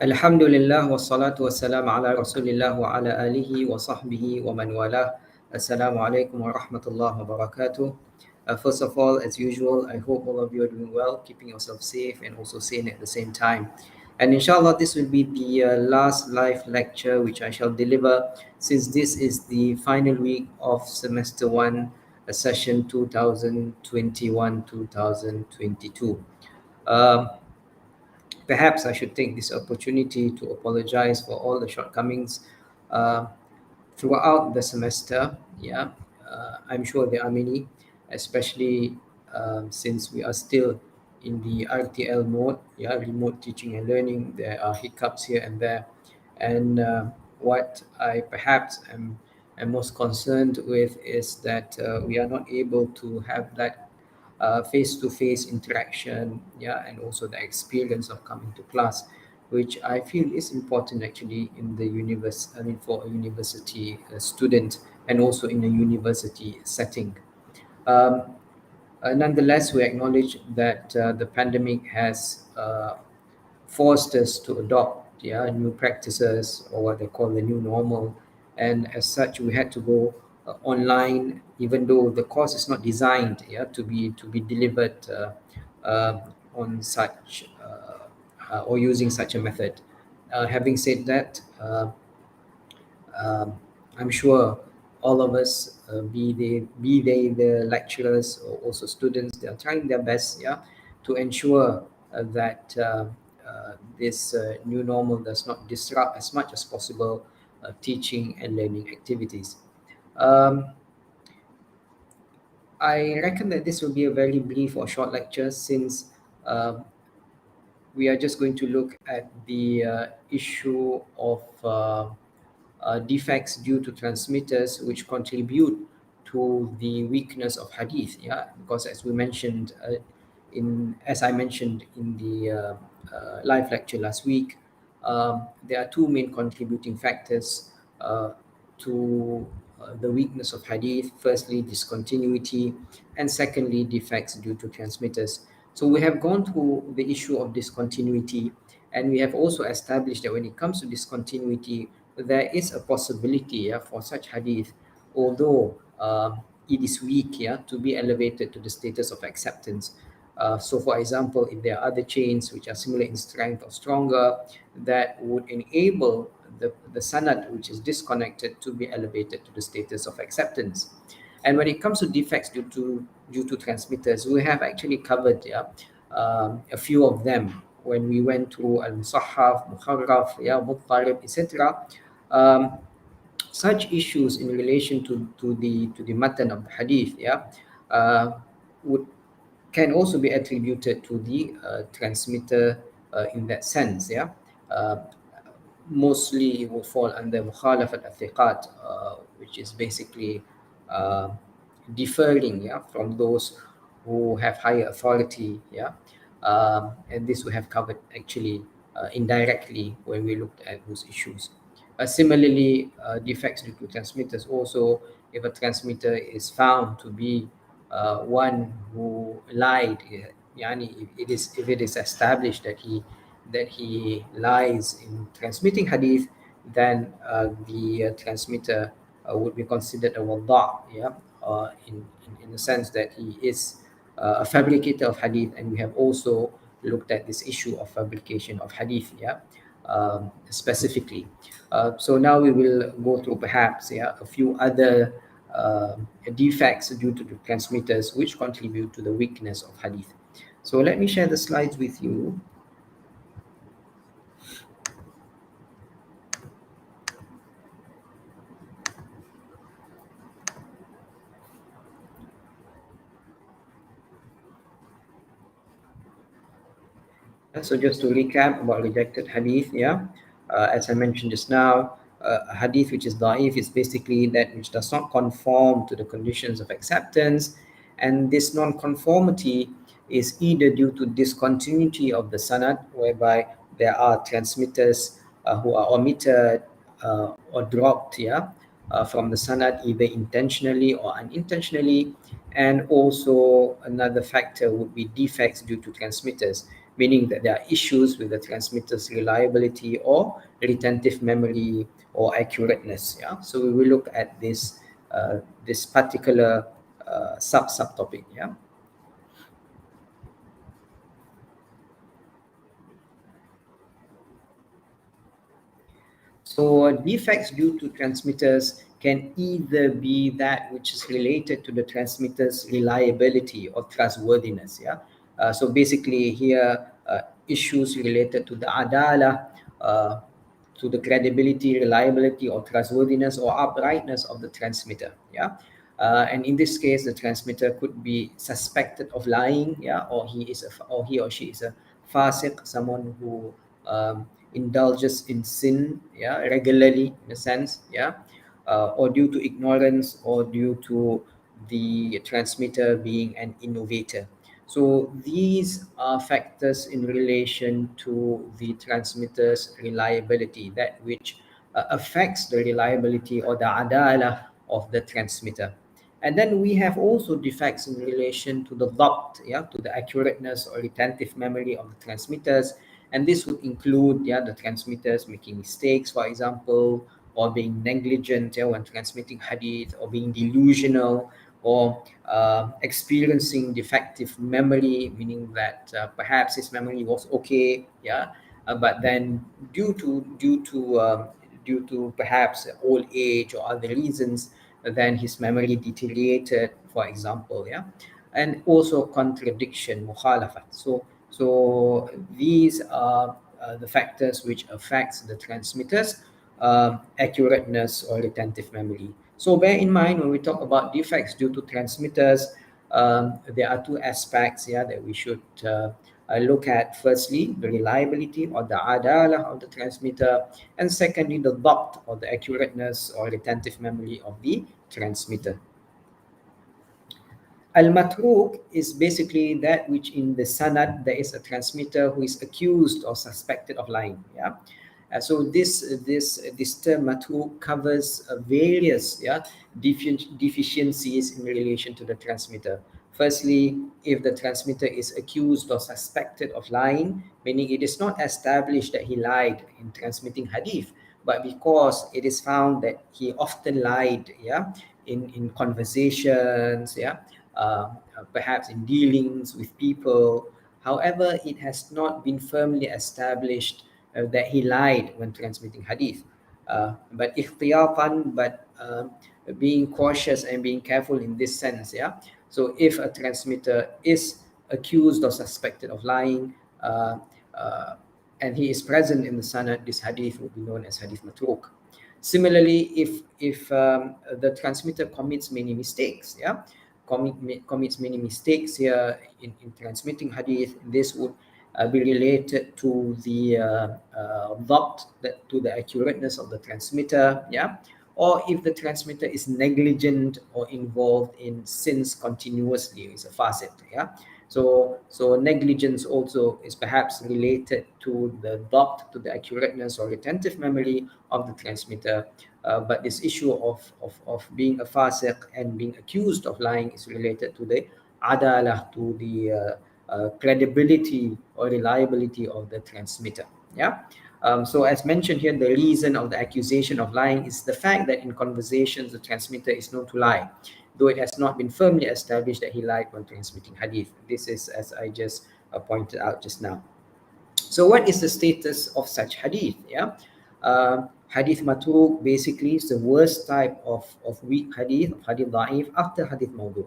Alhamdulillah wassalatu wassalamu ala Rasulillah wa ala alihi wa sahbihi wa man walah. Assalamu alaikum wa rahmatullahi wa barakatuh. First of all, as usual, I hope all of you are doing well, keeping yourself safe and also sane at the same time. And inshallah, this will be the last live lecture which I shall deliver, since this is the final week of semester 1, session 2021-2022. Perhaps I should take this opportunity to apologize for all the shortcomings uh, throughout the semester. Yeah, I'm sure there are many, especially since we are still in the RTL mode, yeah, remote teaching and learning. There are hiccups here and there, and what I perhaps am most concerned with is that we are not able to have that face-to-face interaction, yeah, and also the experience of coming to class, which I feel is important actually in the universe. I mean, for a university student and also in a university setting. Um, Nonetheless, we acknowledge that the pandemic has forced us to adopt, yeah, new practices, or what they call the new normal, and as such we had to go online, even though the course is not designed, yeah, to be delivered on such or using such a method. Having said that, um, I'm sure all of us, be they the lecturers or also students, they are trying their best, yeah, to ensure that this new normal does not disrupt as much as possible teaching and learning activities. Um, I reckon that this will be a very brief or short lecture, since um, we are just going to look at the issue of defects due to transmitters which contribute to the weakness of hadith. Yeah, because as we mentioned in as I mentioned in the live lecture last week, there are two main contributing factors to the weakness of hadith. Firstly, discontinuity, and secondly, defects due to transmitters. So we have gone through the issue of discontinuity, and we have also established that when it comes to discontinuity, there is a possibility, yeah, for such hadith, although it is weak, yeah, to be elevated to the status of acceptance. So, for example, if there are other chains which are similar in strength or stronger, that would enable the sanad, which is disconnected, to be elevated to the status of acceptance. And when it comes to defects due to transmitters, we have actually covered, yeah, a few of them when we went through al-musahhaf, mukharraf, yeah, muttarib, etc. Um, Such issues in relation to the matan of the hadith, yeah, would can also be attributed to the transmitter in that sense, yeah. Uh, Mostly it will fall under mukhalafat al-thiqat, which is basically uh, differing, yeah, from those who have higher authority, yeah. And this we have covered actually indirectly when we looked at those issues. Similarly, defects due to transmitters also, if a transmitter is found to be one who lied, yani if it is established that he lies in transmitting hadith, then the transmitter would be considered a wada', yeah, in the sense that he is a fabricator of hadith, and we have also looked at this issue of fabrication of hadith, yeah, specifically. So now we will go through perhaps, yeah, a few other defects due to the transmitters which contribute to the weakness of hadith. So let me share the slides with you. So just to recap about rejected hadith, yeah, as I mentioned just now, a hadith which is da'if is basically that which does not conform to the conditions of acceptance, and this non-conformity is either due to discontinuity of the sanad, whereby there are transmitters who are omitted or dropped, yeah, from the sanad, either intentionally or unintentionally, and also another factor would be defects due to transmitters. meaning that there are issues with the transmitter's reliability or retentive memory or accurateness. Yeah, so we will look at this particular subtopic. Yeah. So defects due to transmitters can either be that which is related to the transmitter's reliability or trustworthiness. Yeah. So basically here, issues related to the adala, to the credibility, reliability, or trustworthiness or uprightness of the transmitter. Yeah. And in this case, the transmitter could be suspected of lying, yeah, or he or she is a fasiq, someone who indulges in sin, yeah, regularly in a sense, yeah, or due to ignorance or due to the transmitter being an innovator. So these are factors in relation to the transmitter's reliability, that which affects the reliability or the adala of the transmitter. And then we have also defects in relation to the dhabt, yeah, to the accurateness or retentive memory of the transmitters. And this would include, yeah, the transmitters making mistakes, for example, or being negligent, yeah, when transmitting hadith, or being delusional, or experiencing defective memory, meaning that perhaps his memory was okay, yeah, but then due to perhaps old age or other reasons, then his memory deteriorated, for example, yeah, and also contradiction, mukhalafat. So these are the factors which affects the transmitter's accurateness or retentive memory. So bear in mind when we talk about defects due to transmitters, there are two aspects, yeah, that we should look at. Firstly, the reliability or the adala of the transmitter, and secondly, the dhabt or the accurateness or retentive memory of the transmitter. Al-matruk is basically that which in the sanad there is a transmitter who is accused or suspected of lying. Yeah. So this term matruk covers various, yeah, deficiencies in relation to the transmitter. Firstly, if the transmitter is accused or suspected of lying, meaning it is not established that he lied in transmitting hadith, but because it is found that he often lied, yeah, in conversations, yeah, perhaps in dealings with people. However, it has not been firmly established that he lied when transmitting hadith. But ikhtiyatan, but being cautious and being careful in this sense, yeah. So if a transmitter is accused or suspected of lying, and he is present in the sanad, this hadith will be known as hadith matruk. Similarly, if the transmitter commits many mistakes, yeah, commits many mistakes here in transmitting hadith, this would be related to the dhabt, to the accurateness of the transmitter, yeah, or if the transmitter is negligent or involved in sins continuously, is a facet, yeah. So negligence also is perhaps related to the dhabt, to the accurateness or retentive memory of the transmitter. But this issue of being a fasiq and being accused of lying is related to the adalah, to the credibility or reliability of the transmitter. Yeah. So as mentioned here, the reason of the accusation of lying is the fact that in conversations the transmitter is known to lie, though it has not been firmly established that he lied when transmitting hadith. This is as I just pointed out just now. So what is the status of such hadith? Yeah. Hadith matruk basically is the worst type of weak hadith, of hadith da'if, after hadith mawdu.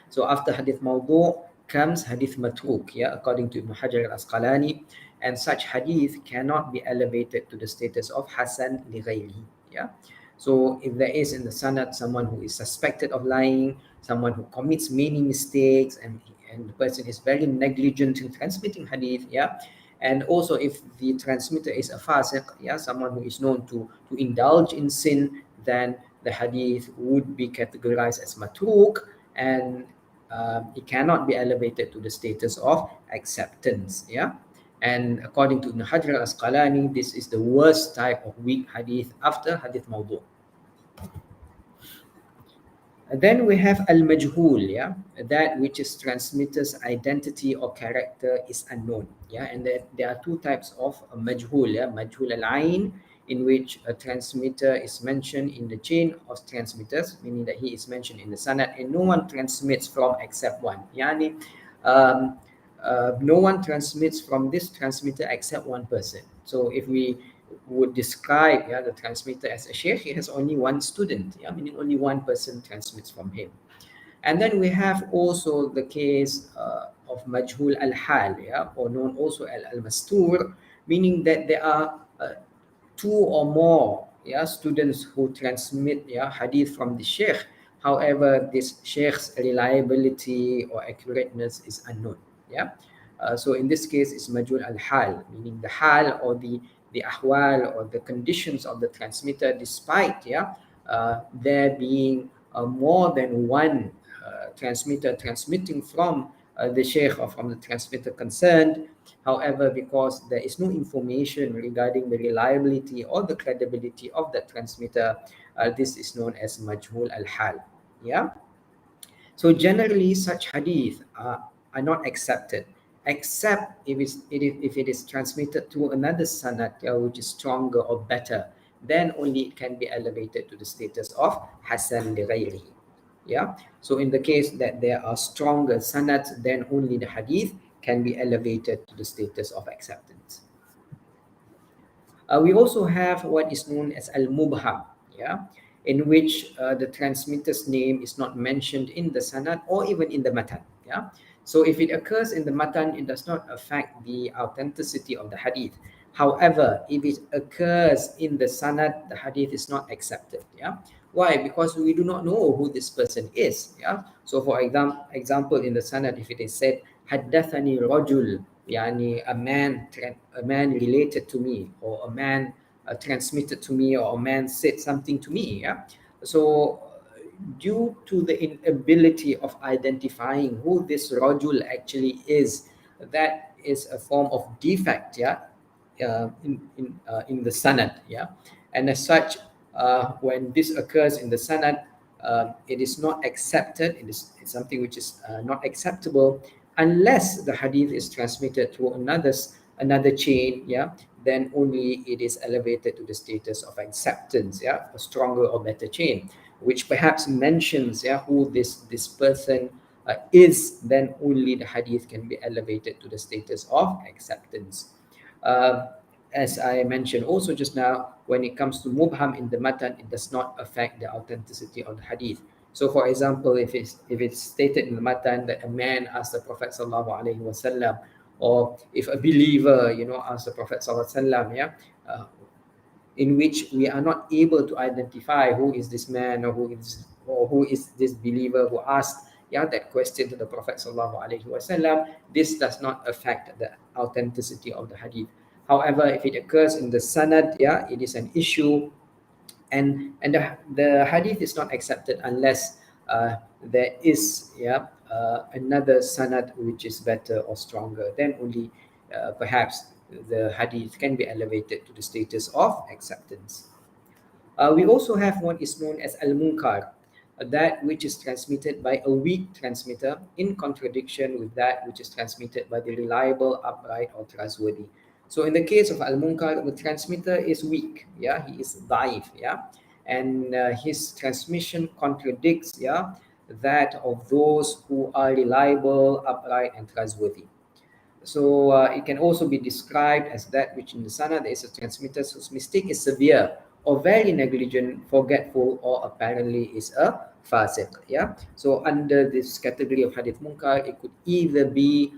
So after hadith mawdu comes hadith matruk, yeah, according to Ibn Hajar al-Asqalani, and such hadith cannot be elevated to the status of hasan li ghayrihi. Yeah. So if there is in the sanad someone who is suspected of lying, someone who commits many mistakes, and the person is very negligent in transmitting hadith, yeah, and also if the transmitter is a fasiq, yeah, someone who is known to indulge in sin, then the hadith would be categorized as matruk, and it cannot be elevated to the status of acceptance. Yeah. And according to Ibn Hajar al-Asqalani, this is the worst type of weak hadith after hadith mawdu. Then we have al-majhul, yeah, that which is transmitter's identity or character is unknown, yeah, and there are two types of majhul, yeah, majhul al-ain, in which a transmitter is mentioned in the chain of transmitters, meaning that he is mentioned in the sanad, and no one transmits from except one, yani, um, no one transmits from this transmitter except one person. So if we would describe, yeah, the transmitter as a sheikh, he has only one student, yeah, meaning only one person transmits from him. And then we have also the case of majhul al-hal, yeah, or known also as al-mastur, meaning that there are two or more, yeah, students who transmit, yeah, hadith from the sheikh. However, this sheikh's reliability or accurateness is unknown. Yeah. So in this case, it's majhul al-hal, meaning the hal or the ahwal or the conditions of the transmitter, despite, yeah, there being more than one transmitter transmitting from the sheikh or from the transmitter concerned. However, because there is no information regarding the reliability or the credibility of the transmitter, this is known as majhul al-hal. Yeah. So generally, such hadith are not accepted, except if it is transmitted to another sanad, which is stronger or better. Then only it can be elevated to the status of hasan li ghayrihi. Yeah. So in the case that there are stronger sanads, then only the hadith can be elevated to the status of acceptance. We also have what is known as al-mubham, yeah, in which the transmitter's name is not mentioned in the sanad or even in the matan. Yeah. So if it occurs in the matan, it does not affect the authenticity of the hadith. However, if it occurs in the sanad, the hadith is not accepted. Yeah. Why? Because we do not know who this person is. Yeah. So for example, in the sanad, if it is said, haddathani rajul, yani a man related to me, or a man transmitted to me, or a man said something to me. Yeah. So due to the inability of identifying who this rajul actually is, that is a form of defect, yeah, in the sanad, yeah. And as such, when this occurs in the sanad, it is not accepted. It's something which is not acceptable unless the hadith is transmitted to another chain, yeah. Then only it is elevated to the status of acceptance, yeah, a stronger or better chain, which perhaps mentions, yeah, who this person is. Then only the hadith can be elevated to the status of acceptance. uh, as I mentioned also just now, when it comes to mubham in the matan, it does not affect the authenticity of the hadith. So, for example, if it's stated in the matan that a man asked the Prophet sallallahu alaihi wasallam, or if a believer, asked the Prophet sallallahu alaihi wasallam, yeah, uh, in which we are not able to identify who is this man, or who is this believer who asked, yeah, that question to the Prophet sallallahu alaihi wasallam, this does not affect the authenticity of the hadith. However, if it occurs in the sanad, yeah, it is an issue, and the hadith is not accepted unless there is, yeah, another sanad which is better or stronger. Then only perhaps the hadith can be elevated to the status of acceptance. We also have what is known as al-munkar, that which is transmitted by a weak transmitter in contradiction with that which is transmitted by the reliable, upright, or trustworthy. So in the case of al-munkar, the transmitter is weak, yeah, he is daif, yeah, and his transmission contradicts, yeah, that of those who are reliable, upright, and trustworthy. So it can also be described as that which in the sanad there is a transmitter whose mistake is severe or very negligent, forgetful, or apparently is a fasiq. Yeah. So under this category of hadith munkar, it could either be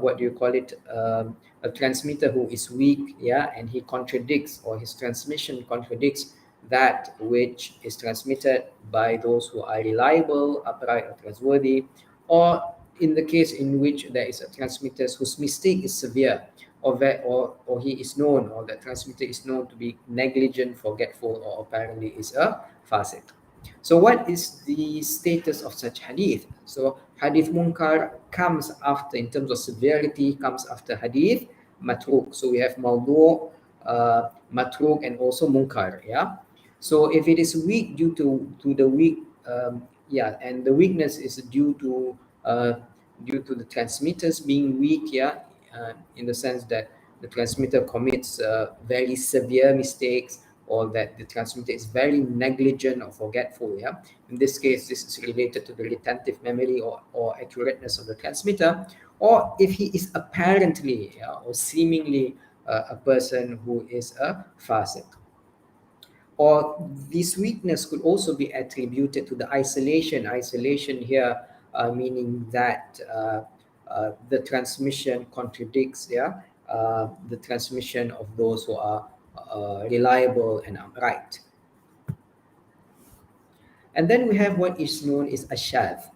what do you call it? A transmitter who is weak, yeah, and he contradicts, or his transmission contradicts that which is transmitted by those who are reliable, upright, or trustworthy, or in the case in which there is a transmitter whose mistake is severe, or he is known, or the transmitter is known to be negligent, forgetful, or apparently is a fasiq. So what is the status of such hadith? So hadith munkar comes after, in terms of severity, comes after hadith matruk. So we have mawdu', matruk, and also munkar. Yeah. So if it is weak due to the weak, and the weakness is due to the transmitters being weak, in the sense that the transmitter commits very severe mistakes, or that the transmitter is very negligent or forgetful. In this case, this is related to the retentive memory or accurateness of the transmitter. Or if he is apparently, or seemingly, a person who is a fasiq. Or this weakness could also be attributed to the isolation here, meaning that the transmission contradicts the transmission of those who are reliable and upright. And then we have what is known as ashadh.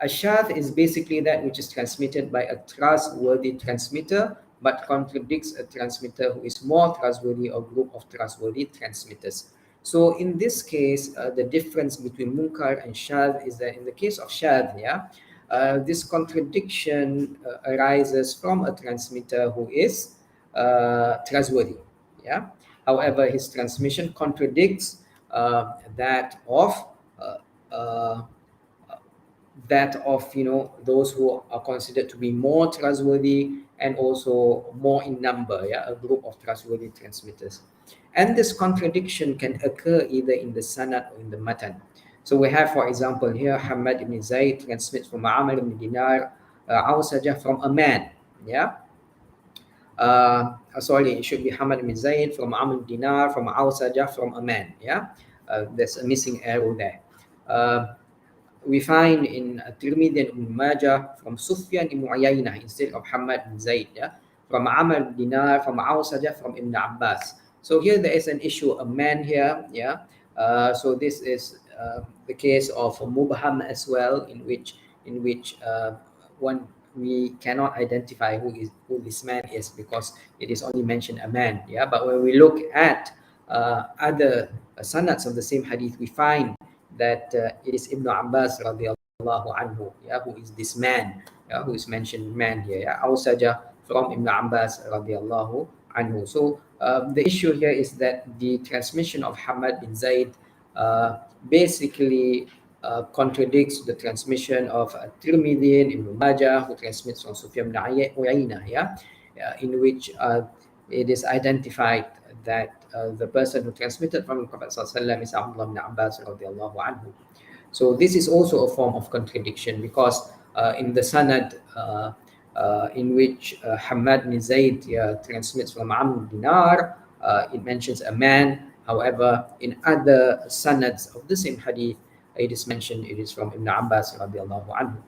Ashadh is basically that which is transmitted by a trustworthy transmitter but contradicts a transmitter who is more trustworthy or group of trustworthy transmitters. So in this case, the difference between munkar and shadh is that in the case of shadh, this contradiction arises from a transmitter who is trustworthy. However, his transmission contradicts that of those who are considered to be more trustworthy and also more in number, a group of trustworthy transmitters. And this contradiction can occur either in the sanad or in the matan. So we have, for example, here Hamad ibn Zayd transmits from Amr ibn Dinar, Awsajah from a man. Sorry, it should be Hamad ibn Zayd from Amr ibn Dinar from Awsajah from a man. There's a missing arrow there. We find in Tirmidhi and Ibn Majah from Sufyan ibn Uyaynah instead of Hamad ibn Zayd, from Amr ibn Dinar, from Awsajah, from Ibn Abbas. So here there is an issue, a man here, so this is the case of Mubham as well, in which we cannot identify who this man is, because it is only mentioned a man. But when we look at other sanads of the same hadith, we find that it is Ibn Abbas radiallahu anhu, who is this man, who is mentioned man here. Awsajah from Ibn Abbas radiallahu anhu. So the issue here is that the transmission of Hamad bin Zayd basically contradicts the transmission of Tirmidhi and Ibn Majah, who transmits from Sufyan ibn Uyaynah, in which it is identified that the person who transmitted from the Prophet ﷺ is Abdullah ibn Abbas radiallahu anhu. So this is also a form of contradiction, because in the sanad in which Hamad bin Zayd transmits from Amr ibn Dinar, it mentions a man. However, in other sanads of the same hadith, it is mentioned it is from Ibn Abbas radiallahu anhu.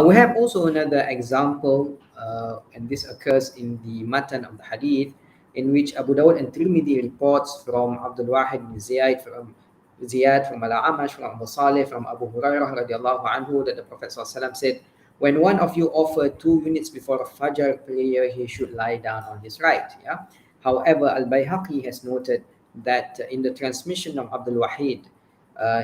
We have also another example, and this occurs in the matan of the hadith, in which Abu Dawud and Tirmidhi reports from Abdul Wahid bin Ziyad from Al-Amash, from Abu Salih, from Abu Hurairah radiallahu anhu, that the Prophet ﷺ said, when one of you offer 2 units before a Fajr prayer, he should lie down on his right. However, Al-Bayhaqi has noted that in the transmission of Abdul Wahid,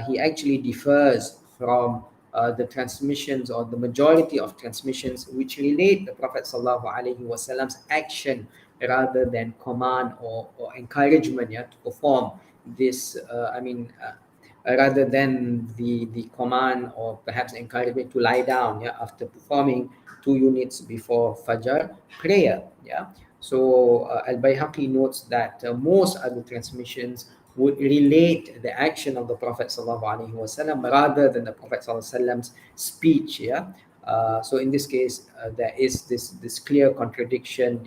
he actually differs from the transmissions, or the majority of transmissions, which relate the Prophet ﷺ's action rather than command or encouragement to perform this, rather than the command or perhaps encouragement to lie down after performing 2 units before Fajr prayer. So Al-Bayhaqi notes that most other transmissions would relate the action of the Prophet ﷺ rather than the Prophet ﷺ's speech. So in this case, there is this clear contradiction,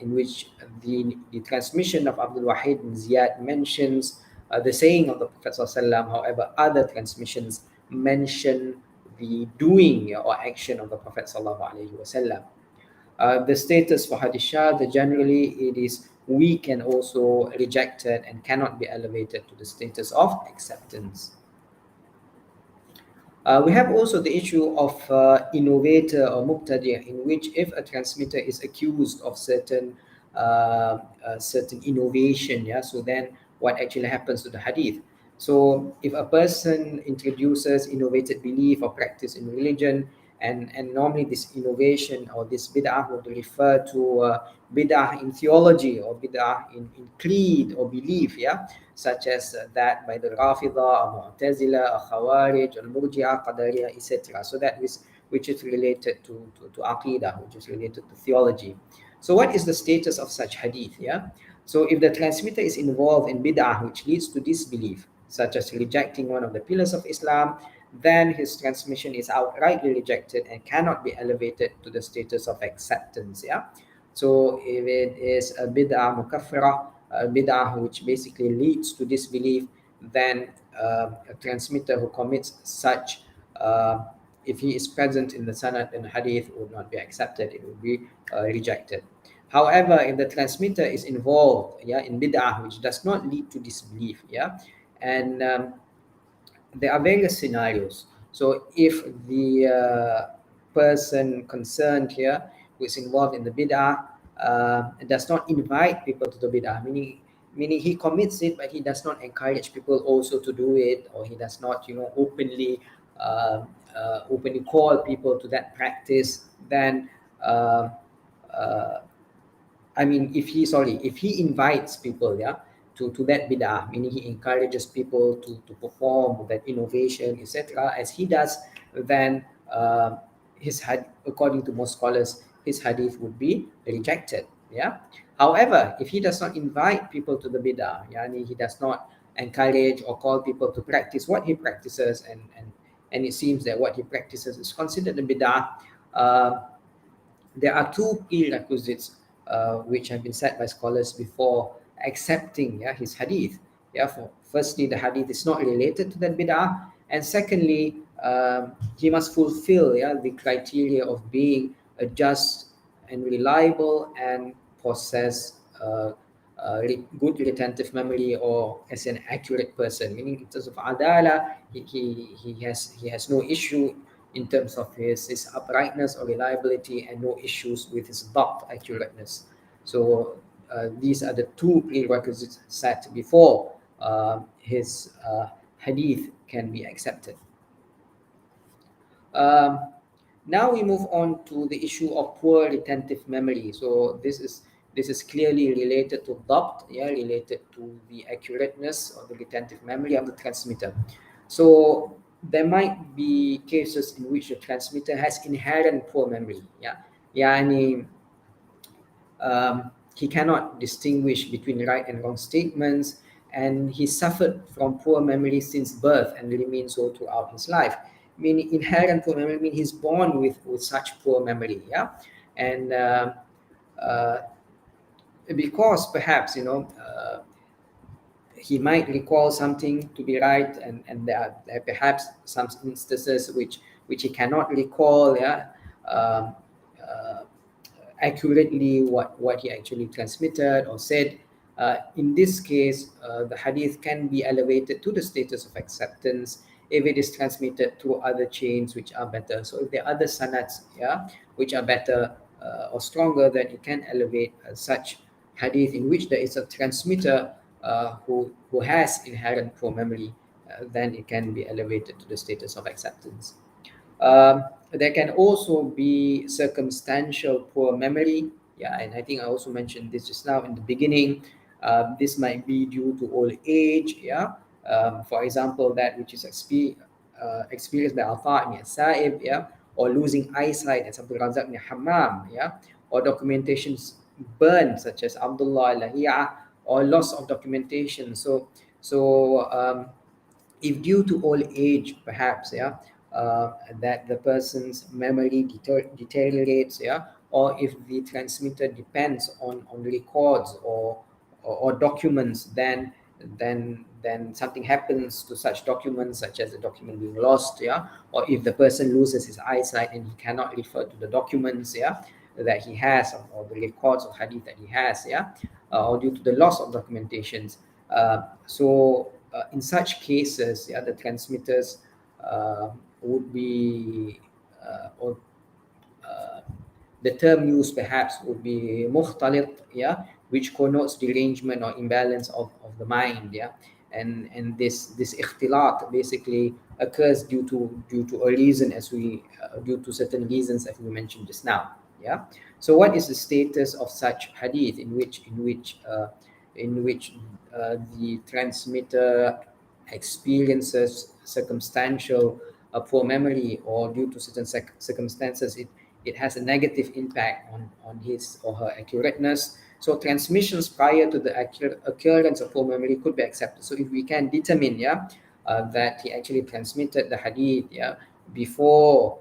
in which the transmission of Abdul Wahid bin Ziyad mentions the saying of the Prophet ﷺ. However, other transmissions mention the doing or action of the Prophet ﷺ. The status for hadith shadh, generally it is weak and also rejected and cannot be elevated to the status of acceptance. We have also the issue of innovator or mubtadi', in which if a transmitter is accused of certain innovation, so then what actually happens to the hadith? So if a person introduces innovated belief or practice in religion, And normally this innovation or this bid'ah would refer to bid'ah in theology or bid'ah in creed or belief, yeah, such as that by the Rafida, Mu'tazila, Khawarij, Murji'ah, Qadariyah, etc. So that is which is related to Aqidah, which is related to theology. So what is the status of such hadith? Yeah. So if the transmitter is involved in bid'ah which leads to disbelief, such as rejecting one of the pillars of Islam, then his transmission is outrightly rejected and cannot be elevated to the status of acceptance. Yeah. So if it is a bid'ah mukaffirah, a bid'ah which basically leads to disbelief, then a transmitter who commits such, if he is present in the sanad and hadith, would not be accepted, it would be rejected. However, if the transmitter is involved, yeah, in bid'ah which does not lead to disbelief, yeah, and there are various scenarios. So if the person concerned here who is involved in the bid'ah does not invite people to the bid'ah, meaning he commits it, but he does not encourage people also to do it, or he does not, openly call people to that practice, then uh, if he invites people, yeah, to that bid'ah, meaning he encourages people to perform that innovation, etc., as he does, then according to most scholars, his hadith would be rejected. Yeah. However, if he does not invite people to the bid'ah, yani he does not encourage or call people to practice what he practices, and it seems that what he practices is considered a bid'ah, uh, there are two prerequisites which have been set by scholars before accepting, yeah, his hadith. Yeah, firstly, the hadith is not related to that bid'ah, and secondly, he must fulfill, yeah, the criteria of being a just and reliable and possess good retentive memory, or as an accurate person, meaning in terms of adala, he has no issue in terms of his uprightness or reliability, and no issues with his dabt, accurateness. So these are the two prerequisites set before his hadith can be accepted. Um, Now we move on to the issue of poor retentive memory. So this is clearly related to dabt, yeah, related to the accurateness or the retentive memory of the transmitter. So there might be cases in which the transmitter has inherent poor memory. Yeah, يعني he cannot distinguish between right and wrong statements, and he suffered from poor memory since birth and remains so throughout his life. Meaning inherent poor memory, mean he's born with such poor memory, yeah, and uh, because perhaps he might recall something to be right, and there are perhaps some instances which he cannot recall, yeah, um, uh, accurately what he actually transmitted or said. In this case, the hadith can be elevated to the status of acceptance if it is transmitted through other chains which are better. So if there are other sanats, yeah, which are better or stronger, then it can elevate such hadith in which there is a transmitter who has inherent poor memory, then it can be elevated to the status of acceptance. There can also be circumstantial poor memory. Yeah, and I think I also mentioned this just now in the beginning. This might be due to old age. Yeah, for example, that which is experienced by Alfa ibn Sa'ib. Yeah, or losing eyesight as Abdul Razak ibn Hammam. Yeah, or documentations burned, such as Abdullah al-Lahiyah, or loss of documentation. So if due to old age, perhaps, yeah, that the person's memory deteriorates, yeah, or if the transmitter depends on records or documents, then something happens to such documents, such as the document being lost, yeah, or if the person loses his eyesight and he cannot refer to the documents, yeah, that he has, or the records of hadith that he has, yeah, or due to the loss of documentations. In such cases, yeah, the transmitters would be, or uh, the term used perhaps would be mukhtalit, yeah, which connotes derangement or imbalance of the mind, yeah. and this ikhtilat basically occurs due to a reason, as we due to certain reasons as we mentioned just now. Yeah. So what is the status of such hadith in which the transmitter experiences circumstantial poor memory, or due to certain circumstances it has a negative impact on his or her accurateness. So transmissions prior to the occurrence of poor memory could be accepted. So if we can determine, that he actually transmitted the hadith, before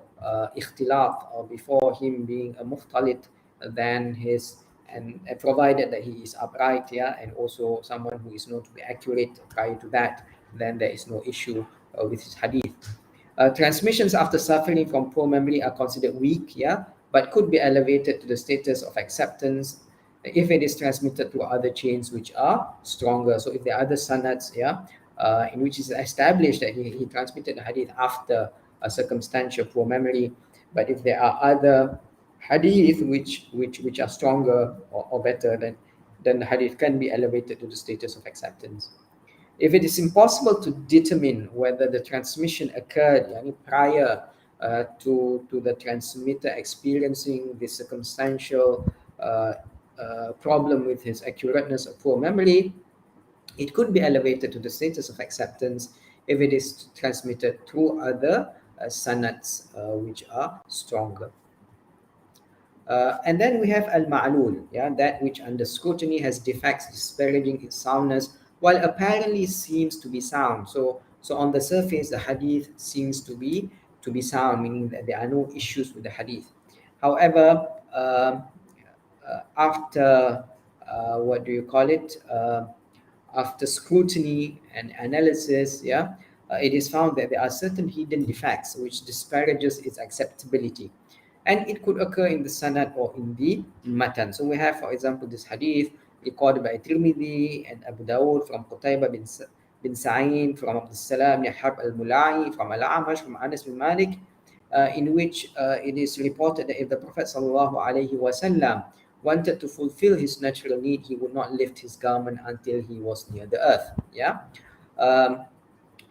ikhtilaf, or before him being a mukhtalit, then his and provided that he is upright, and also someone who is known to be accurate prior to that, then there is no issue with his hadith. Transmissions after suffering from poor memory are considered weak, but could be elevated to the status of acceptance if it is transmitted through other chains which are stronger. So if there are other sanads, in which is established that he transmitted the hadith after a circumstantial poor memory, but if there are other hadith which are stronger or better, then the hadith can be elevated to the status of acceptance. If it is impossible to determine whether the transmission occurred prior to the transmitter experiencing the circumstantial problem with his accurateness or poor memory, it could be elevated to the status of acceptance if it is transmitted through other sanads which are stronger. And then we have al-ma'lul, that which under scrutiny has defects disparaging its soundness, while apparently seems to be sound. So on the surface, the hadith seems to be sound, meaning that there are no issues with the hadith. However, after what do you call it? After scrutiny and analysis, it is found that there are certain hidden defects which disparages its acceptability, and it could occur in the sanad or in the matan. So we have, for example, this hadith recorded by Tirmidhi and Abu Dawud from Qutaybah bin Sa'id, from Abdul Salam bin Harb al-Mula'i, from Al-A'mash, from Anas bin Malik, in which it is reported that if the Prophet sallallahu alaihi wasallam wanted to fulfill his natural need, he would not lift his garment until he was near the earth.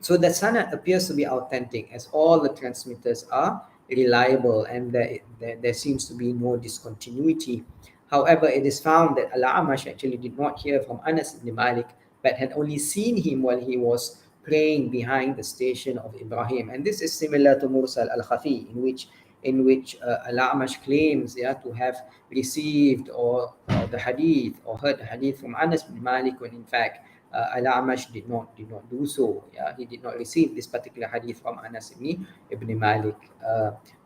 So the sanad appears to be authentic, as all the transmitters are reliable, and there seems to be no discontinuity. However, it is found that Al-Amash actually did not hear from Anas ibn Malik, but had only seen him while he was praying behind the station of Ibrahim. And this is similar to Mursal al-Khafi, in which Al-Amash claims to have received or the hadith or heard the hadith from Anas bin Malik, when in fact Al-Amash did not do so. He did not receive this particular hadith from Anas ibn Malik.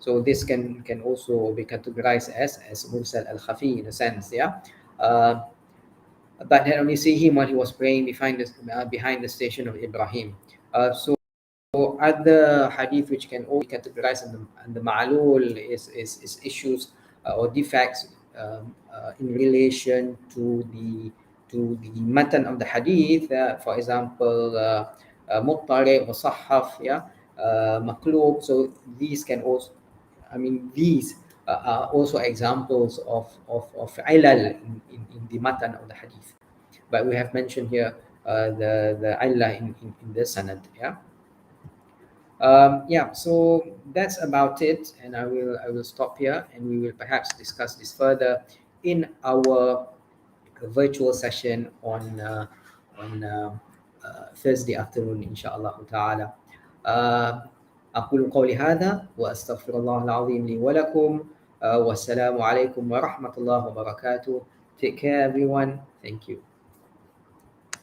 So this can also be categorized as Mursal al-Khafi in a sense. But had only seen him while he was praying behind the station of Ibrahim. So other hadith which can also be categorized under ma'lul is issues or defects in relation to the matan of the hadith. For example, muttari or sahaf, maqlub. So these can also, these are also examples of ilal in the matan of the hadith. But we have mentioned here the ilal in the sanad. So that's about it, and I will stop here, and we will perhaps discuss this further in our virtual session on Thursday afternoon, inshallah ta'ala. أقول قولي هذا وأستغفر الله العظيم لي ولكم والسلام عليكم ورحمة الله وبركاته. Take care, everyone. Thank you.